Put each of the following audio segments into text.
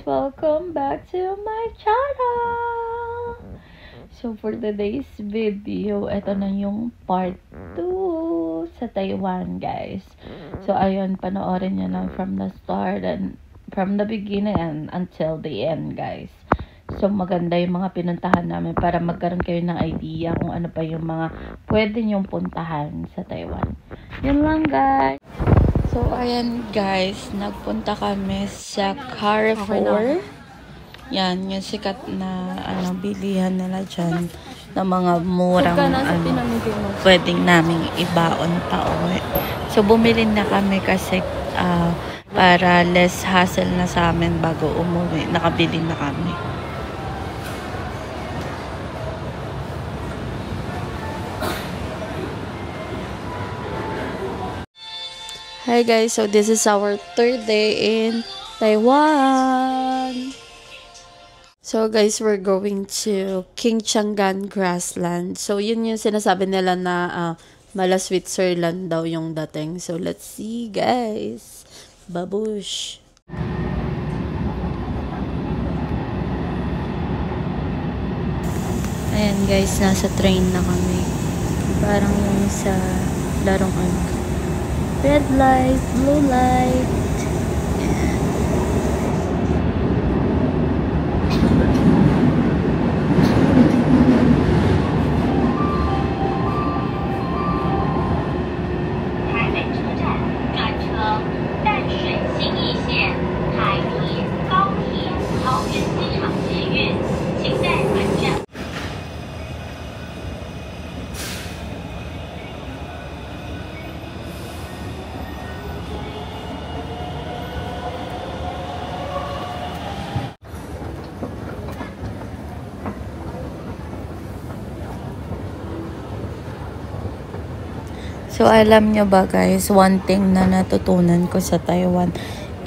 Welcome back to my channel! So, for today's video, ito na yung part 2 sa Taiwan, guys. So, ayun, panoorin nyo na from the start and from the beginning and until the end, guys. So, maganda yung mga pinuntahan namin para magkaroon kayo ng idea kung ano pa yung mga pwede nyong puntahan sa Taiwan. Yun lang, guys. So, ayan guys, nagpunta kami sa Carrefour. Yan, yung sikat na bilihan nila dyan ng mga murang pwedeng naming ibaon pa uwi. So, bumili na kami kasi para less hassle na sa amin bago umuwi. Nakabili na kami. Hi guys, so this is our third day in Taiwan. So guys, we're going to King Changan Grassland. So yun yung sinasabi nila na mala Switzerland daw yung dating. So let's see guys. Babush. Ayan guys, nasa train na kami. Parang yung sa larong red light, blue light. So, alam nyo ba guys, one thing na natutunan ko sa Taiwan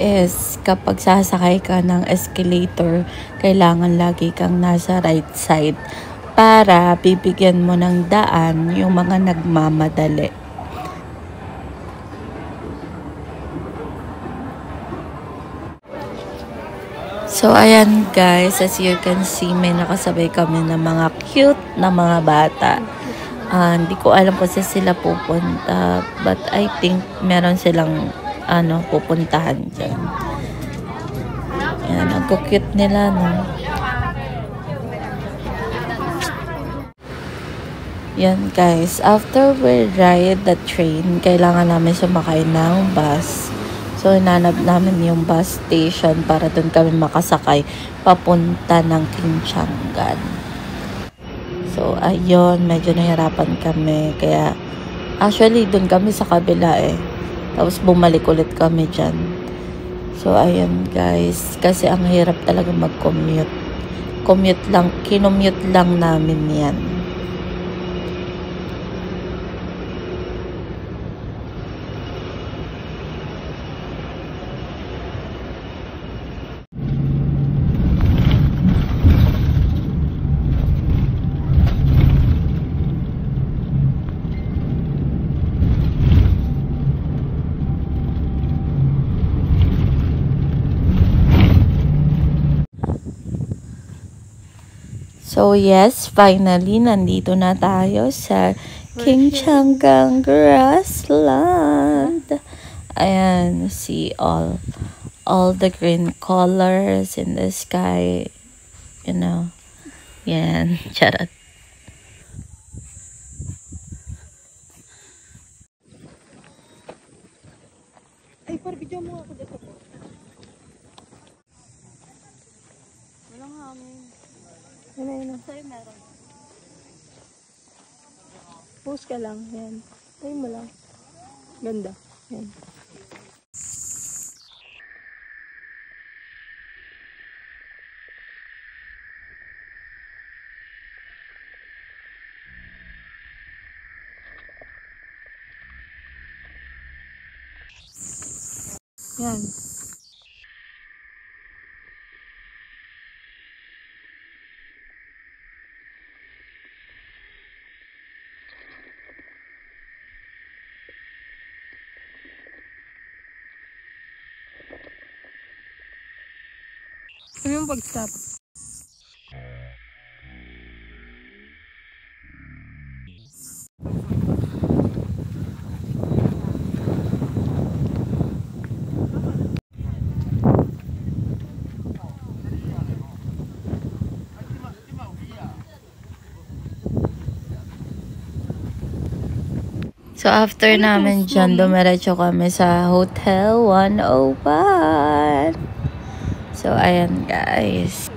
is kapag sasakay ka ng escalator, kailangan lagi kang nasa right side para bibigyan mo ng daan yung mga nagmamadali. So, ayan guys, as you can see, may nakasabay kami ng mga cute na mga bata. Hindi ko alam kung sila pupunta, but I think meron silang pupuntahan dyan. Yan, ang cute nila, no? Yan guys, after we ride the train, kailangan namin sumakay ng bus. So, hinanap namin yung bus station para dun kami makasakay papunta ng King Changan. So, ayun, medyo nahirapan kami. Kaya, actually, dun kami sa kabila Tapos, bumalik ulit kami dyan. So, ayun, guys. Kasi, ang hirap talaga mag-commute. Kinommute lang namin yan. So, yes, finally, nandito na tayo sa King Changan Grassland. Ayan, see all the green colors in the sky, you know. Yan, charot. Ay, video mo ako dito po. Walang hangin. Ano. Sa'yo meron. Post ka lang. Yan. Tayo mo lang. Ganda. Yan. Yan. Ano yung pag-stop? So, after namin dyan, dumiretso kami sa Hotel 101. So, ayan guys.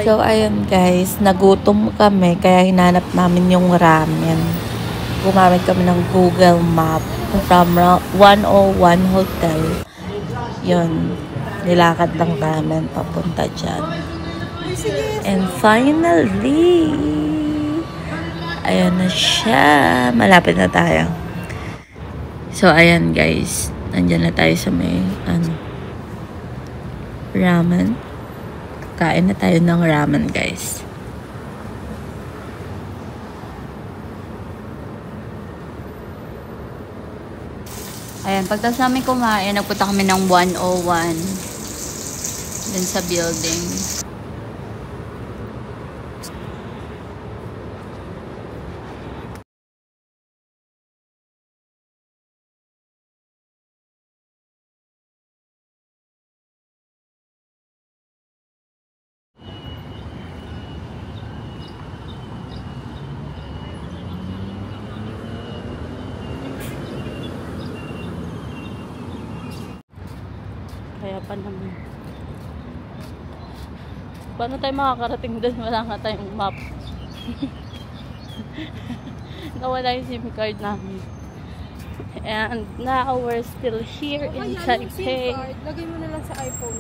So, ayun guys, nagutom kami, kaya hinanap namin yung ramen. Gumamit kami ng Google Map from 101 Hotel. Yun, nilakad lang namin papunta dyan. And finally, ayan na siya. Malapit na tayo. So, ayan guys, nandyan na tayo sa may, ramen. Kain na tayo ng ramen, guys. Ayan, pagtas namin kumain, nagpunta kami ng 101 dun sa building. Kaya pa naman. Paano tayo makakarating doon? Wala nga tayong map. Nawala yung SIM card namin. And now we're still here in Taipei. Lagay mo na lang sa iPhone.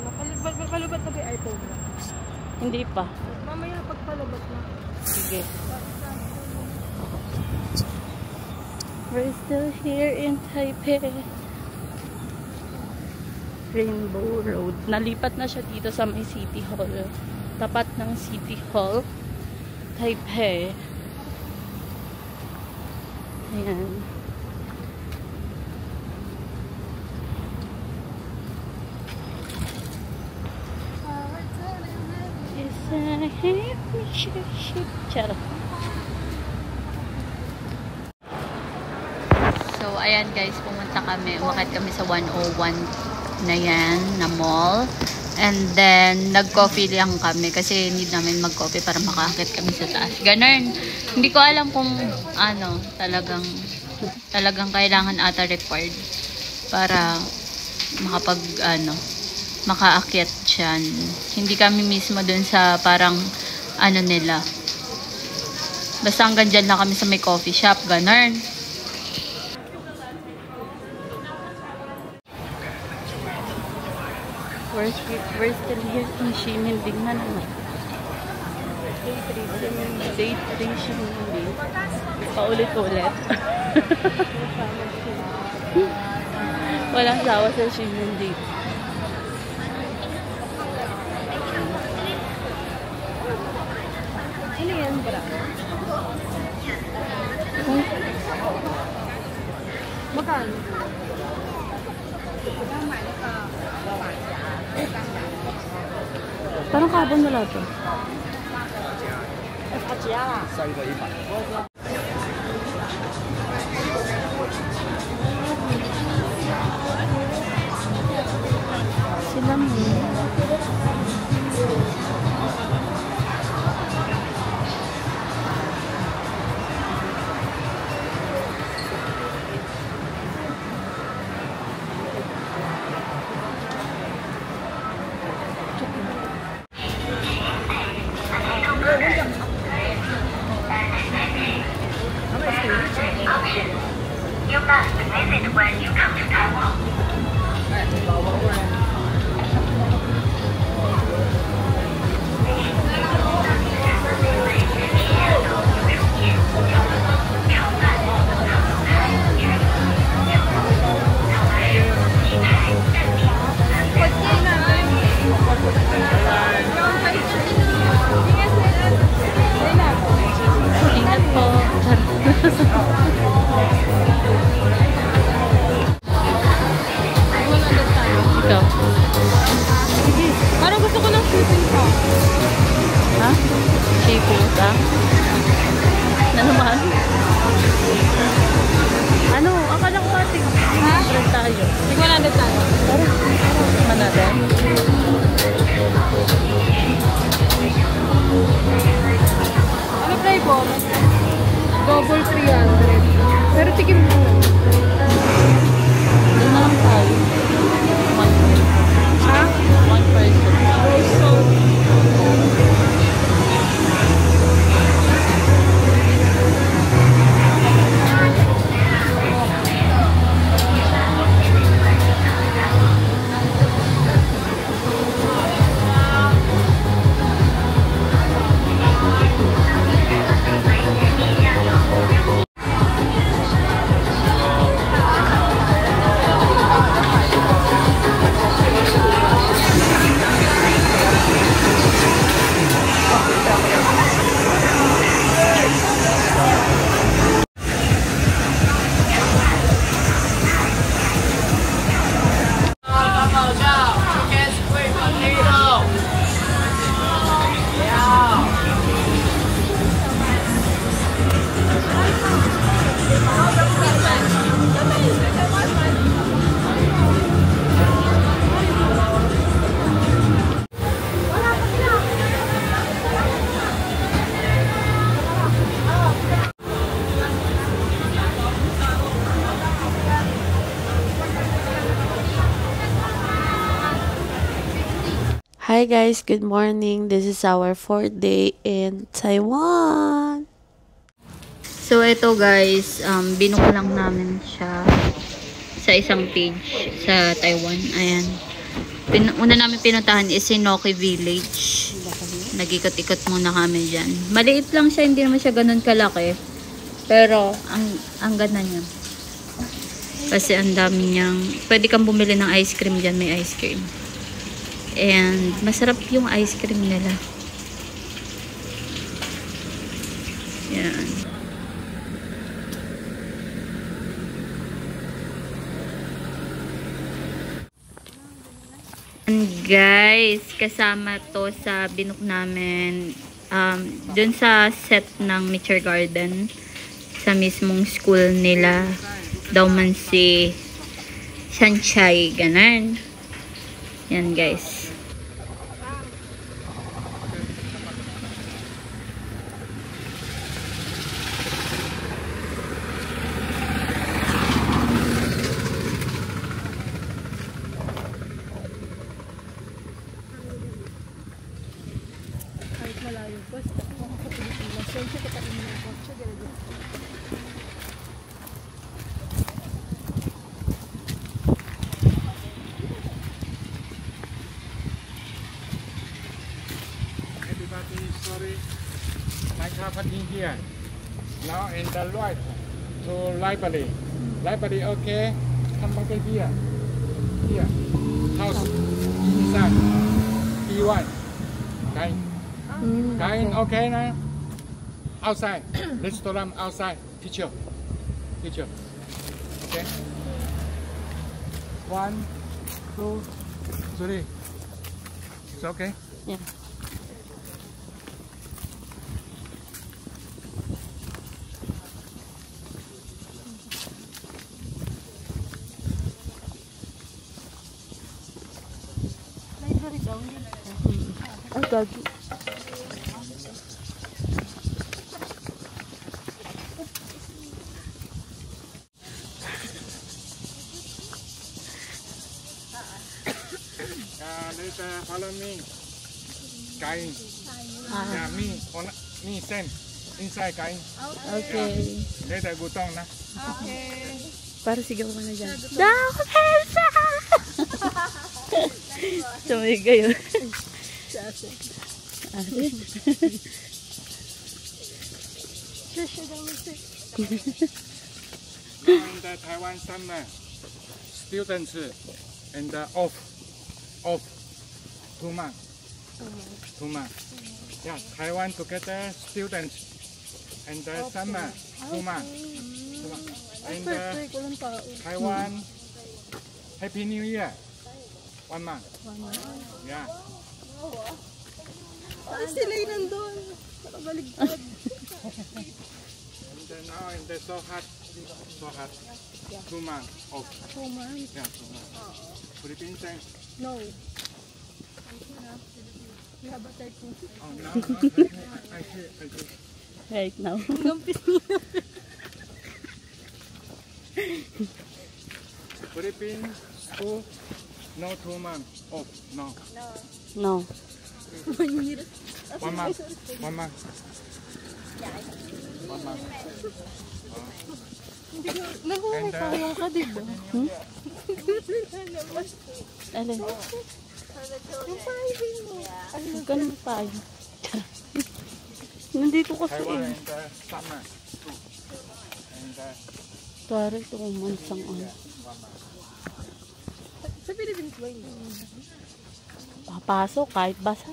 Palubat na ba yung iPhone mo? Hindi pa. Mamaya pagpalubat na. Sige. We're still here in Taipei. Rainbow Road. Nalipat na siya dito sa may City Hall. Tapat ng City Hall. Taipei. Ayan. So, ayan guys, pumunta kami. Umakit kami sa 101 na yan, na mall. And then, nag-coffee lang kami kasi need namin mag-coffee para makakit kami sa taas. Ganun. Hindi ko alam kung talagang kailangan ata required para makaakyat dyan. Hindi kami mismo dun sa parang nila. Basta hanggang dyan lang kami sa may coffee shop. Ganun. We're still here in Ximending na naman. Day 3 Ximending. Paulit-ulit. Walang sawa sa Ximending. Ano yan, bra? Magkano? Parang kabon wala to. Sila mo. You must visit when you come to Taiwan. Ha? Shibuya? Na naman? Ano? Akala ko ating bread tayo. Tignan natin tayo. Tara natin. Ano flavor? Double 300. Pero tikim mo. Doon na lang tayo. One person. Ha? One person. Rose salt. Hi guys, good morning. This is our 4th day in Taiwan. So, ito guys, binuko lang namin siya sa isang page sa Taiwan. Ayan. Una namin pinuntahan is Inoki Village. Nag-ikot-ikot muna kami dyan. Maliit lang siya, hindi naman siya ganun kalaki. Pero, ang ganda niya. Kasi ang dami niyang, pwede kang bumili ng ice cream dyan, may ice cream. And, masarap yung ice cream nila. Yan. And guys, kasama to sa binuk namin dun sa set ng Nature Garden sa mismong school nila daw man si Sanchay, ganun. Yan guys. Kahit malayo. Basta kung sa Pilipinas. So, siya katakin mo ng kotse. Everybody, sorry. Like happening here. Now in the right to library. Library, okay. Come back here. Here. House. Inside. B1. Kain. Kain, okay now. Outside. Restaurant outside. Teacher. Teacher. Okay. 1, 2, 3. It's okay? Yeah. Ang gagi. Later follow me. Kain. Yeah, me same. Inside kain. Okay. Later gutong na. Para sigaw ka na dyan. Daw, Elsa! Sumigay yun. In the Taiwan summer, students and off 2 months. 2 months. Yeah, Taiwan together students and summer 2 months. 2 months. And Walang tao. Taiwan Happy New Year 1 month. Yeah. Ay, sila yung nandun. Nakabaligtad. And then now in the so hot. Yeah. 2 months. Oh. 2 months? Yeah, 2 months. Philippines tank. No. We have a 13. Oh no. I see. Right now. Philippines school. No 2 months. Oh no. No. 1 year. 1 month. 1 month. 1 month. Nahuhuli payong ka, diba? Alin? Yung payong mo. Ganun tayo. Nandito kasi Taiwan eh. in the summer too. And Tuwari 2 months ang ano. Sa Philippines ba yun? Papasok kahit basa.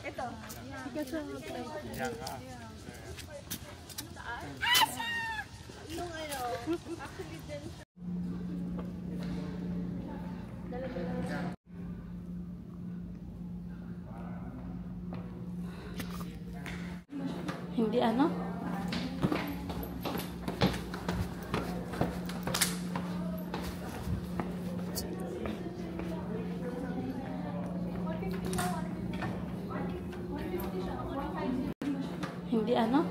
Ito. Kasi yeah. Hindi ano? Hindi ano?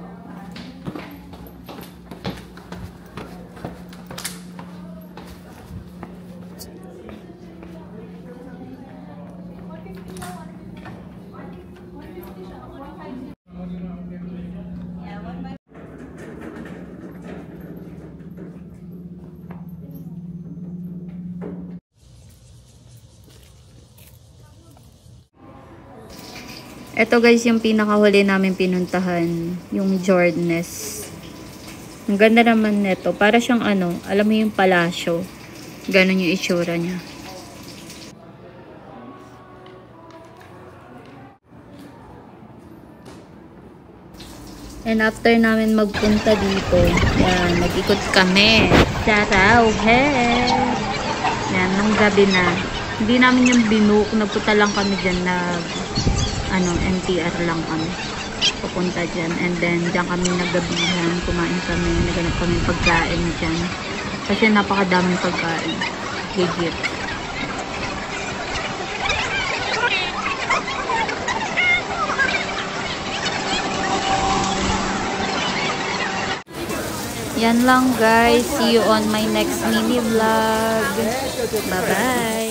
Ito guys yung pinakahuli namin pinuntahan, yung Jordanes. Ang ganda naman nito, para siyang ano, alam mo yung palasyo. Ganon yung itsura niya. And after namin magpunta dito, yan, nag-ikot kami sa Rauher. Yan, nung gabi na. Hindi namin yung binook, nagpunta lang kami dyan NTR lang kami papunta dyan, and then dyan kami naggabihan, kumain kami, naganap kami pagkain dyan kasi napakadaming pagkain, legit. Yan lang guys, see you on my next mini vlog. Bye bye.